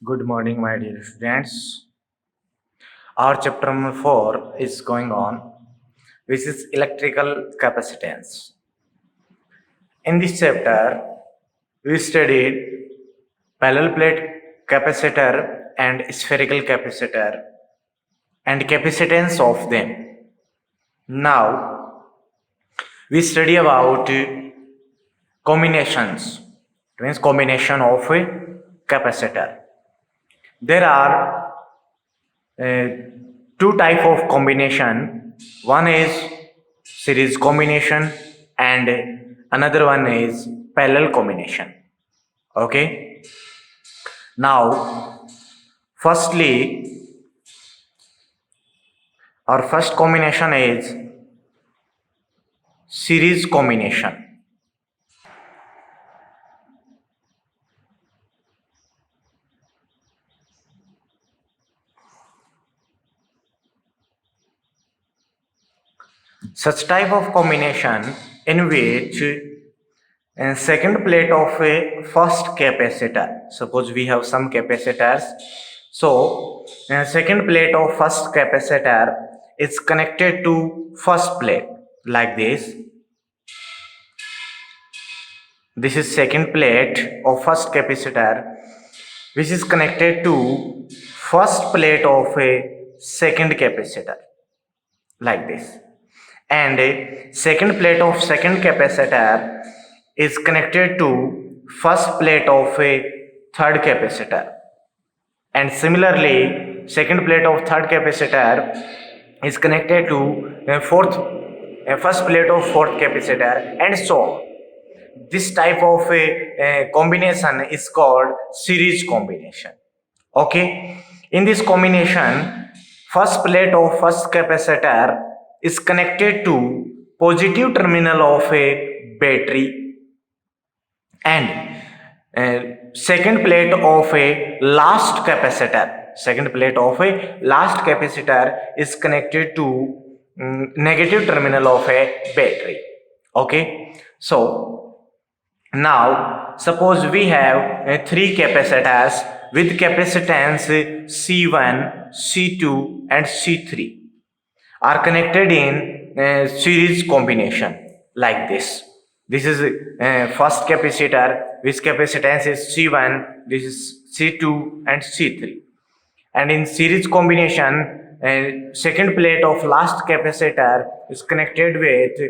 Good morning, my dear students. Our chapter number 4 is going on, which is electrical capacitance. In this chapter, we studied parallel plate capacitor and spherical capacitor and capacitance of them. Now, we study about combinations. It means combination of a capacitor. There are uh, two type of combination. One is series combination and another one is parallel combination. Okay, now firstly our first combination is series combination. Such type of combination in which second plate of a first capacitor, suppose we have some capacitors, so second plate of first capacitor is connected to first plate like this is second plate of first capacitor which is connected to first plate of a second capacitor like this, and a second plate of second capacitor is connected to first plate of a third capacitor, and similarly second plate of third capacitor is connected to first plate of fourth capacitor, and so on. This type of a combination is called series combination. Okay, in this combination first plate of first capacitor is connected to positive terminal of a battery, and second plate of a last capacitor is connected to negative terminal of a battery. Okay, so now suppose we have three capacitors with capacitance C1, C2 and C3 are connected in series combination like this. This is first capacitor which capacitance is C1, this is C2 and C3, and in series combination second plate of last capacitor is connected with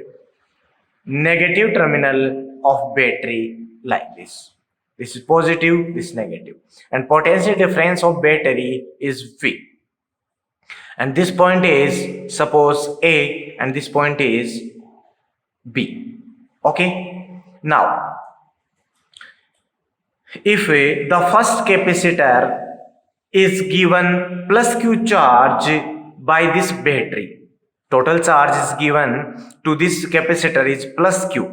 negative terminal of battery like this is positive, this is negative, and potential difference of battery is V, and this point is suppose A and this point is B. Okay, now if the first capacitor is given plus Q charge by this battery, total charge is given to this capacitor is plus Q,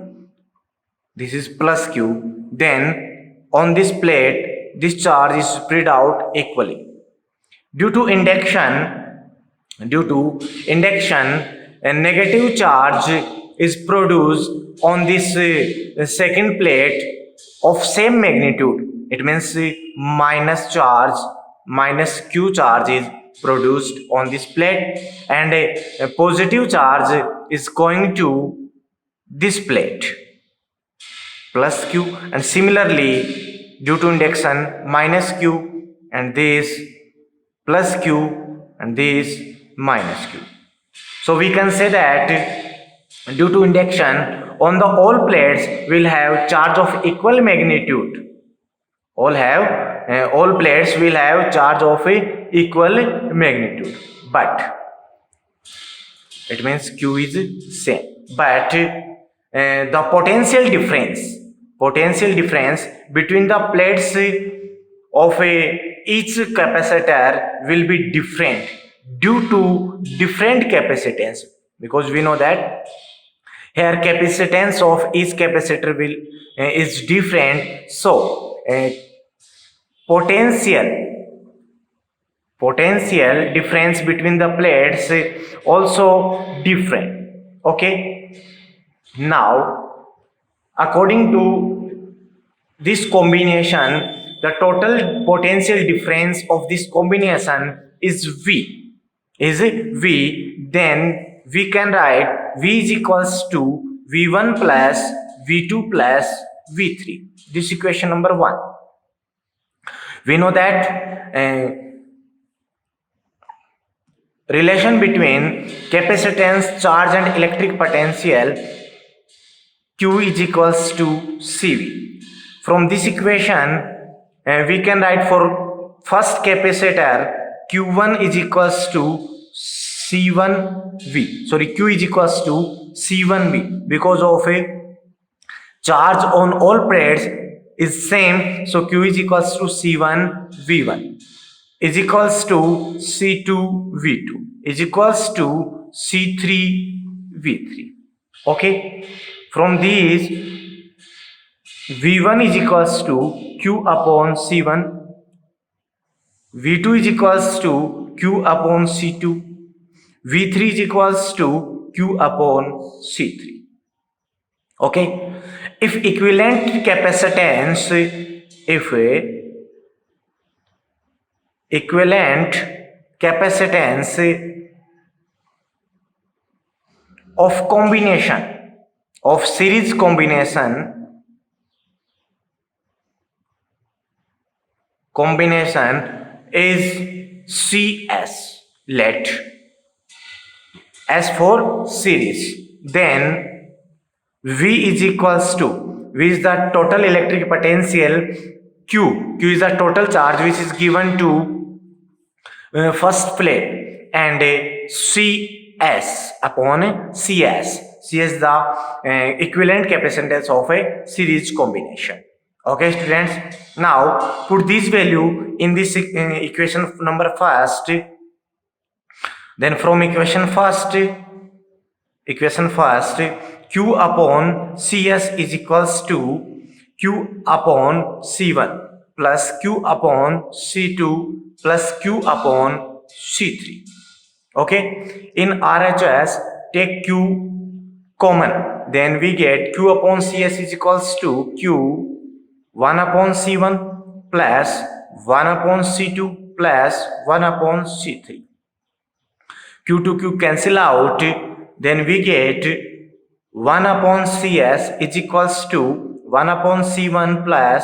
this is plus Q, then on this plate this charge is spread out equally. Due to induction, a negative charge is produced on this second plate of same magnitude. It means minus Q charge is produced on this plate, and a positive charge is going to this plate plus Q, and similarly due to induction minus Q and this plus Q and this minus Q. So we can say that due to induction on the all plates will have charge of equal magnitude. All plates will have charge of equal magnitude, but it means Q is same, but the potential difference between the plates of each capacitor will be different due to different capacitance, because we know that here capacitance of each capacitor will is different, so potential difference between the plates also different. Okay, now according to this combination the total potential difference of this combination is V. Then we can write V is equals to V1 plus V2 plus V3. This equation number 1. We know that relation between capacitance, charge and electric potential Q is equals to CV. From this equation, we can write for first capacitor Q1 is equals to C1V. Sorry, Q is equals to C1V because of a charge on all plates is same. So Q is equals to C1V1 is equals to C2V2 is equals to C3V3. Okay. From these, V1 is equals to Q upon C1, V2 is equals to Q upon C2, V3 is equals to Q upon C3. Okay. If equivalent capacitance of combination of series combination is CS. Let as for series, then V is equals to V is the total electric potential, Q is the total charge which is given to first plate, and CS upon CS is the equivalent capacitance of a series combination. Okay, students. Now put this value in this equation number first. Then from equation first, Q upon CS is equals to Q upon C1 plus Q upon C2 plus Q upon C3. Okay. In RHS, take Q common. Then we get Q upon CS is equals to Q 1 upon C1 plus 1 upon C2 plus 1 upon C3. Q to Q cancel out. Then we get 1 upon CS is equals to 1 upon C1 plus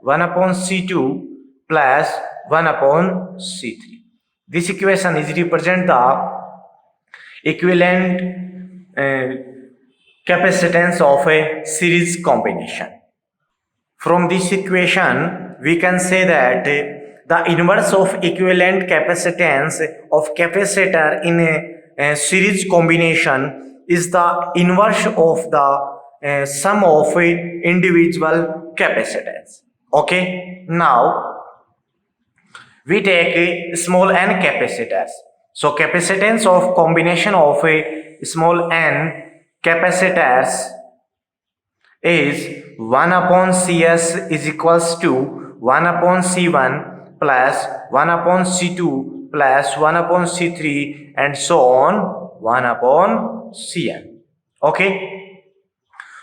1 upon C2 plus 1 upon C3. This equation is represent the equivalent capacitance of a series combination. From this equation, we can say that the inverse of equivalent capacitance of capacitor in a series combination is the inverse of the sum of individual capacitance. Okay. Now we take a small n capacitors. So capacitance of combination of a small n capacitors is 1 upon CS is equals to 1 upon C1 plus 1 upon C2 plus 1 upon C3 and so on 1 upon Cn. Okay.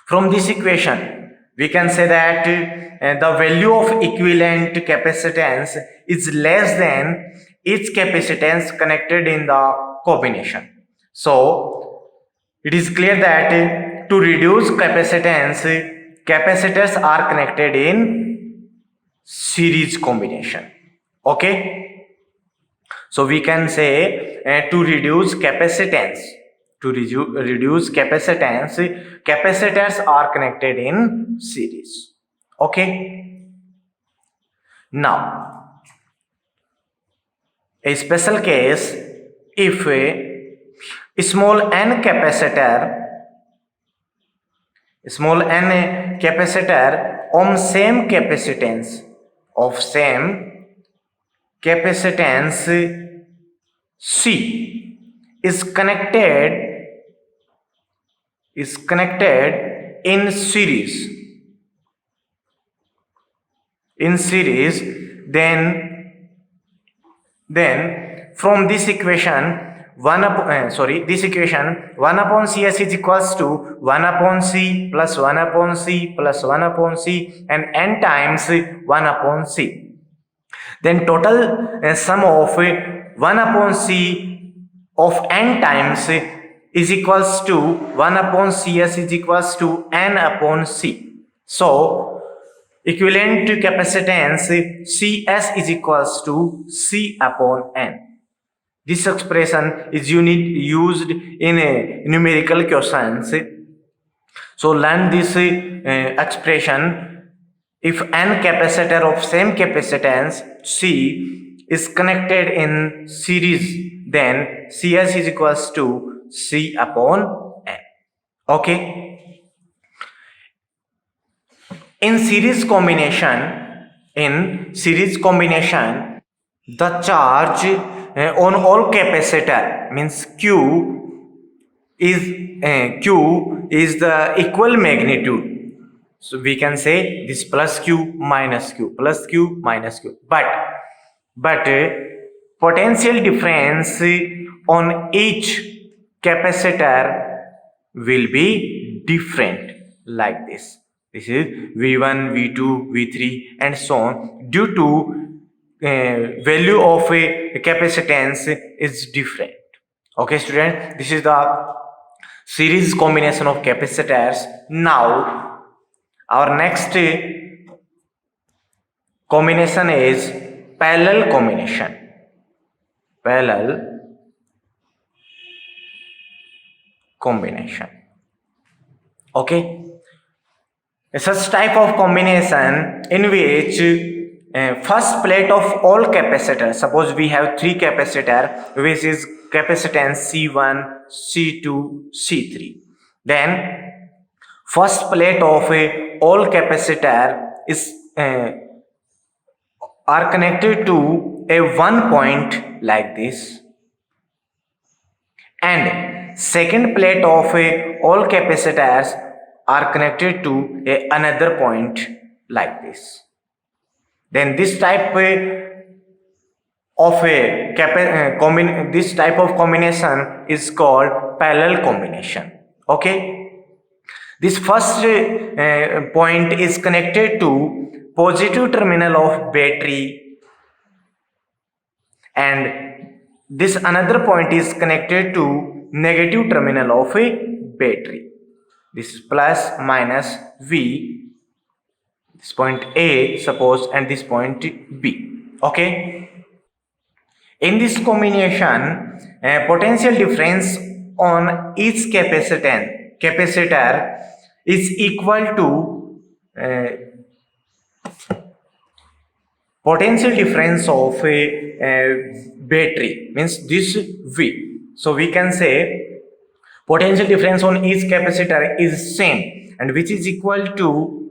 From this equation, we can say that the value of equivalent capacitance is less than each capacitance connected in the combination. So it is clear that to reduce capacitance, capacitors are connected in series combination. Okay. So we can say to reduce capacitance, capacitors are connected in series. Okay. Now a special case, if a small n capacitor on same capacitance C is connected in series, then from this equation this equation 1 upon Cs is equals to 1 upon C plus 1 upon C plus 1 upon C and n times 1 upon C. Then total sum of 1 upon C of n times is equals to 1 upon Cs is equals to n upon C. So equivalent to capacitance Cs is equals to C upon n. This expression is used in numerical questions. So learn this expression. If n capacitor of same capacitance C is connected in series, then Cs is equals to C upon n. Okay. In series combination, the charge on all capacitor means Q is the equal magnitude. So we can say this plus Q minus Q plus Q minus Q. But potential difference on each capacitor will be different like this. This is V1, V2, V3 and so on, due to value of a capacitance is different. Okay student, this is the series combination of capacitors. Now our next combination is parallel combination. Okay, such type of combination in which first plate of all capacitors, suppose we have three capacitor which is capacitance C1, C2, C3, then first plate of all capacitor is are connected to a one point like this, and second plate of all capacitors are connected to another point like this. Then this type of combination is called parallel combination. Okay, this first point is connected to positive terminal of battery, and this another point is connected to negative terminal of a battery. This is plus minus V, this point A suppose, and this point B. Okay, in this combination potential difference on each capacitor is equal to potential difference of a battery, means this V. So we can say potential difference on each capacitor is same, and which is equal to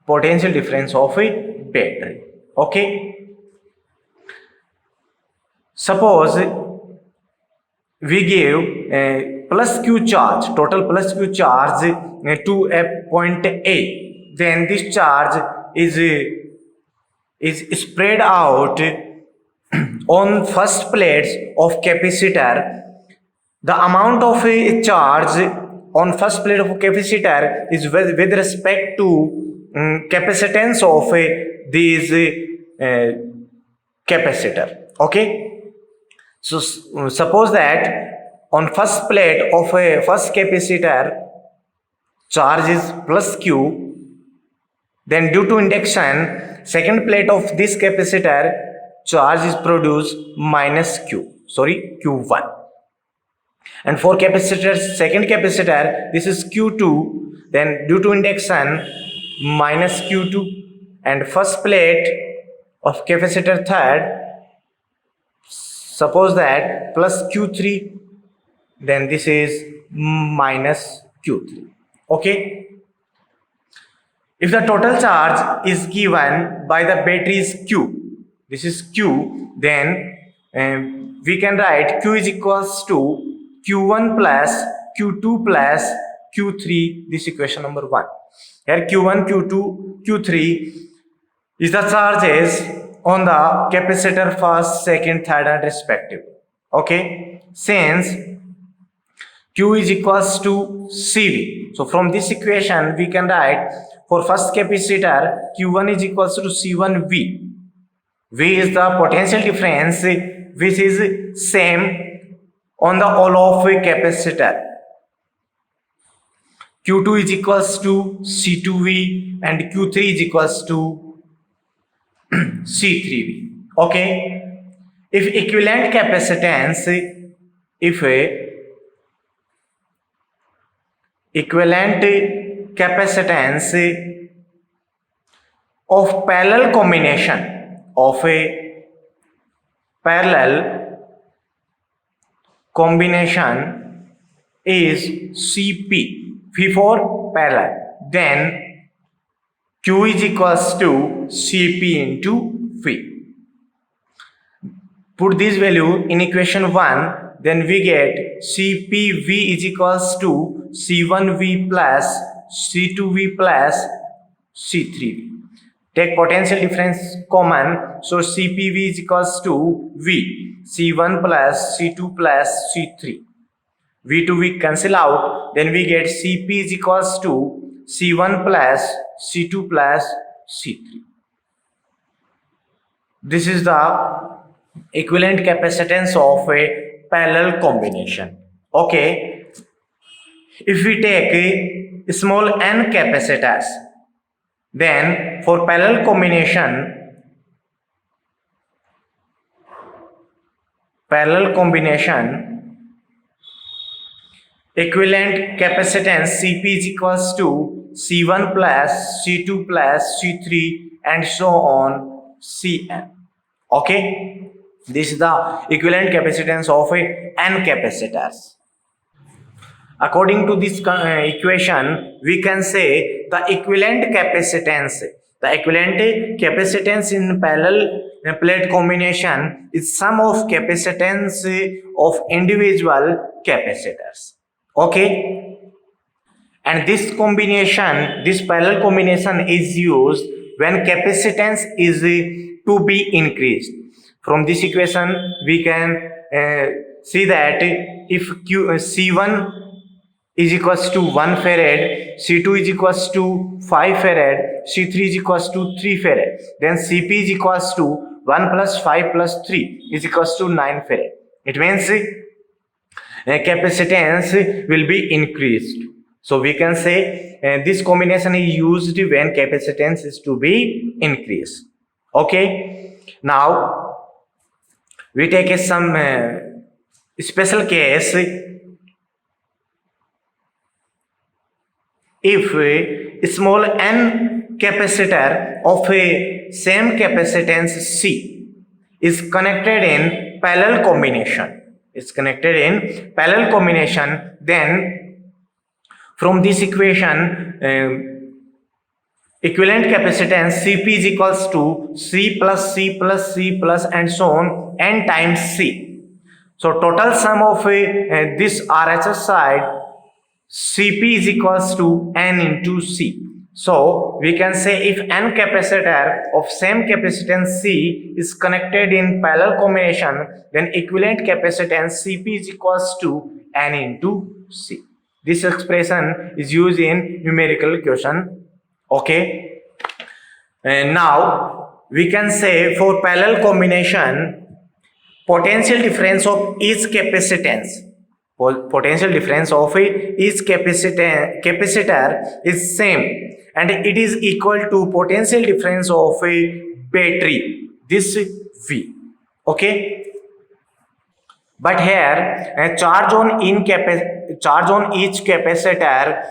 potential difference of a battery. Okay, suppose we give plus Q charge, total plus Q charge to a point A, then this charge is spread out on first plates of capacitor. The amount of a charge on first plate of a capacitor is with respect to capacitance of these capacitor. Okay, so suppose that on first plate of a first capacitor charge is plus Q, then due to induction second plate of this capacitor charge is produced minus Q1, and for capacitor second capacitor this is Q2, then due to induction minus Q2, and first plate of capacitor third, suppose that plus Q3, then this is minus Q3. Okay, if the total charge is given by the battery is Q, this is Q, then we can write Q is equals to Q1 plus Q2 plus Q3, this equation number 1. Here Q1, Q2, Q3 is the charges on the capacitor first, second, third and respective. Okay, since Q is equals to CV. So from this equation we can write for first capacitor Q1 is equals to C1V. V is the potential difference which is same on the all of a capacitor. Q2 is equals to C2V and Q3 is equals to C3V. Okay. If equivalent capacitance, if a equivalent capacitance of parallel combination of a parallel combination is CP, V for parallel, then Q is equals to CP into V. Put this value in equation 1, then we get CPV is equals to C1V plus C2V plus C3V. Take potential difference common, so CPV is equals to V, C1 plus C2 plus C3. V to V cancel out, then we get Cp is equals to C1 plus C2 plus C3. This is the equivalent capacitance of a parallel combination. Okay, if we take a small n capacitors, then for parallel combination equivalent capacitance Cp is equals to C1 plus C2 plus C3 and so on Cn. Okay, this is the equivalent capacitance of a n capacitors. According to this equation, we can say the equivalent capacitance in parallel plate combination is sum of capacitance of individual capacitors. Okay, and this parallel combination is used when capacitance is to be increased. From this equation we can see that if C1 is equals to 1 farad, C2 is equals to 5 farad, C3 is equals to 3 farad, then Cp is equals to 1 plus 5 plus 3 is equals to 9 farad. It means capacitance will be increased. So we can say this combination is used when capacitance is to be increased. Okay, now we take some special case. If a small n capacitor of a same capacitance C is connected in parallel combination, then from this equation equivalent capacitance Cp is equals to C plus C plus C plus and so on n times C. So total sum of this RHS side Cp is equals to n into C. So we can say if n capacitor of same capacitance C is connected in parallel combination, then equivalent capacitance Cp is equals to n into C. This expression is used in numerical question. Okay, and now we can say for parallel combination potential difference of each capacitance is same and it is equal to potential difference of a battery, this V. Okay, but here charge on each capacitor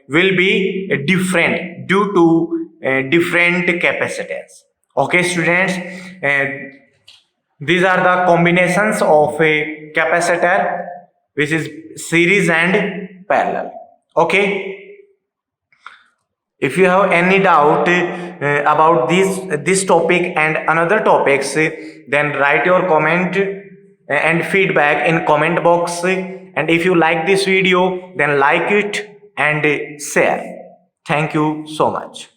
will be different due to different capacitance. Okay students, these are the combinations of a capacitor which is series and parallel. Okay, if you have any doubt about this topic and another topics, then write your comment and feedback in comment box, and if you like this video then like it and share. Thank you so much.